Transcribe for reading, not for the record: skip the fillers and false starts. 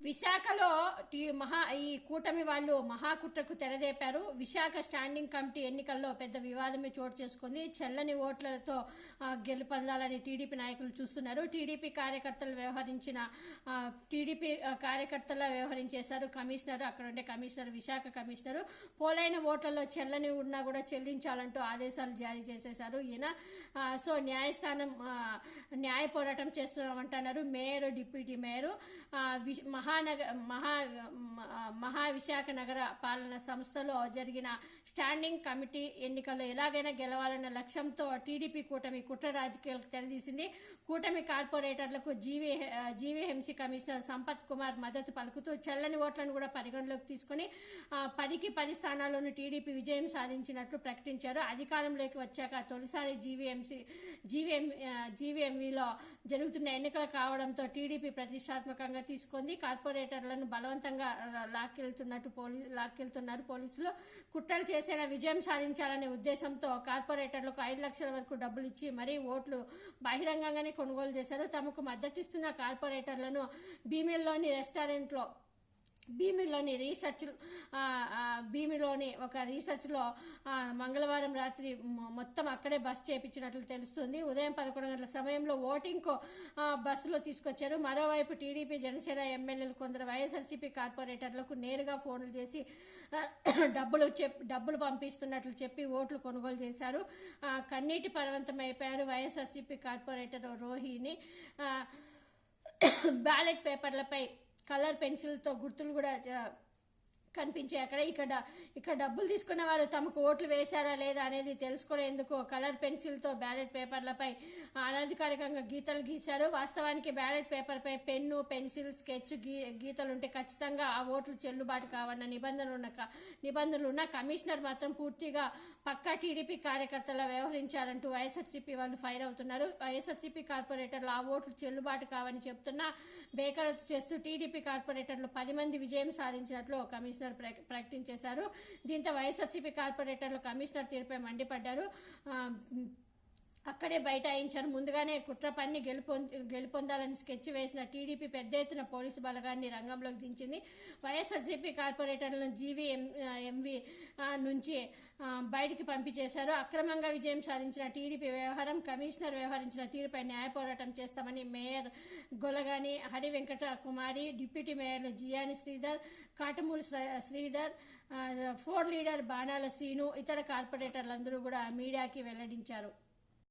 విశాఖలో ఈ కూటమి వాళ్ళు మహాకుట్రకు తెరదేపారు. విశాఖ స్టాండింగ్ కమిటీ ఎన్నికల్లో పెద్ద వివాదమే చోటు చేసుకుంది. చెల్లని ఓట్లతో గెలుపొందాలని టీడీపీ నాయకులు చూస్తున్నారు. టీడీపీ కార్యకర్తల వ్యవహరించేశారు కమిషనర్. అక్కడ ఉండే కమిషనర్, విశాఖ కమిషనర్ పోలైన ఓట్లలో చెల్లని ఉన్నా కూడా చెల్లించాలంటూ ఆదేశాలు జారీ చేసేశారు. ఈయన న్యాయస్థానం న్యాయ పోరాటం చేస్తున్నామంటున్నారు మేయర్, డిప్యూటీ మేయర్. మహావిశాఖ నగర పాలన సంస్థలో జరిగిన స్టాండింగ్ కమిటీ ఎన్నికల్లో ఎలాగైనా గెలవాలన్న లక్ష్యంతో టీడీపీ కూటమి కుట్ర రాజకీయాలకు తెరదీసింది. కూటమి కార్పొరేటర్లకు జీవీఎంసీ కమిషనర్ సంపత్ కుమార్ మద్దతు పలుకుతూ చెల్లని ఓట్లను కూడా పరిగణలోకి తీసుకుని 10కి 10 స్థానాల్లోనూ టీడీపీ విజయం సాధించినట్లు ప్రకటించారు. అధికారంలోకి వచ్చాక తొలిసారి జీవీఎంవీలో జరుగుతున్న ఎన్నికలు కావడంతో టీడీపీ ప్రతిష్టాత్మకంగా తీసుకుంది. కార్పొరేటర్లను బలవంతంగా లాక్కెళ్తున్నారు పోలీసులు. కుట్రలు చేసిన విజయం సాధించాలనే ఉద్దేశంతో కార్పొరేటర్లకు 5 లక్షల వరకు డబ్బులు ఇచ్చి మరీ ఓట్లు బహిరంగంగానే కొనుగోలు చేశారు. తమకు మద్దతిస్తున్న కార్పొరేటర్లను భీమిలోని ఒక రీసెర్చ్లో మంగళవారం రాత్రి మొత్తం అక్కడే బస్ చేయించినట్లు తెలుస్తుంది. ఉదయం 11 గంటల సమయంలో ఓటింగ్కు బస్సులో తీసుకొచ్చారు. మరోవైపు టీడీపీ, జనసేన ఎమ్మెల్యేలు కొందరు వైఎస్ఆర్సీపీ కార్పొరేటర్లకు నేరుగా ఫోన్లు చేసి డబ్బులు పంపిస్తున్నట్లు చెప్పి ఓట్లు కొనుగోలు చేశారు. కన్నీటి పర్వంతమైపోయారు వైఎస్ఆర్సీపీ కార్పొరేటర్ రోహిణి. బ్యాలెట్ పేపర్లపై కలర్ పెన్సిల్తో గుర్తులు కూడా కనిపించాయి. ఇక్కడ డబ్బులు తీసుకున్న వారు తమకు ఓట్లు వేశారా లేదా అనేది తెలుసుకునేందుకు కలర్ పెన్సిల్తో బ్యాలెట్ పేపర్లపై అనధికారికంగా గీతలు గీశారు. వాస్తవానికి బ్యాలెట్ పేపర్పై పెన్ను, పెన్సిల్, స్కెచ్ గీతలుంటే ఖచ్చితంగా ఆ ఓట్లు చెల్లుబాటు కావన్న నిబంధనలు ఉన్న కమిషనర్ మాత్రం పూర్తిగా పక్కా టీడీపీ కార్యకర్తలా వ్యవహరించారంటూ వైఎస్ఆర్సీపీ వాళ్ళు ఫైర్ అవుతున్నారు. వైఎస్ఆర్సీపీ కార్పొరేటర్లు ఆ ఓట్లు చెల్లుబాటు కావని చెప్తున్నా బేఖరతు చేస్తూ టీడీపీ కార్పొరేటర్లు 10 మంది విజయం సాధించినట్లు కమిషనర్ ప్రకటించేశారు. దీంతో వైఎస్ఆర్సీపీ కార్పొరేటర్లు కమిషనర్ తీరుపై మండిపడ్డారు. అక్కడే బైఠాయించారు. ముందుగానే కుట్ర పన్ని గెలుపొందాలని స్కెచ్ వేసిన టీడీపీ పెద్ద ఎత్తున పోలీసు బలగాన్ని రంగంలోకి దించింది. వైఎస్ఆర్సీపీ కార్పొరేటర్లను జీవీఎంవీ నుంచి బయటికి పంపించేశారు. అక్రమంగా విజయం సాధించిన టీడీపీ వ్యవహారం, కమిషనర్ వ్యవహరించిన తీరుపై న్యాయ పోరాటం చేస్తామని మేయర్ గొలగాని హరి వెంకట కుమారి, డిప్యూటీ మేయర్లు జియాని శ్రీధర్, కాటమూరి శ్రీధర్, ఫ్లోర్ లీడర్ బాణాల సీను, ఇతర కార్పొరేటర్లందరూ కూడా మీడియాకి వెల్లడించారు.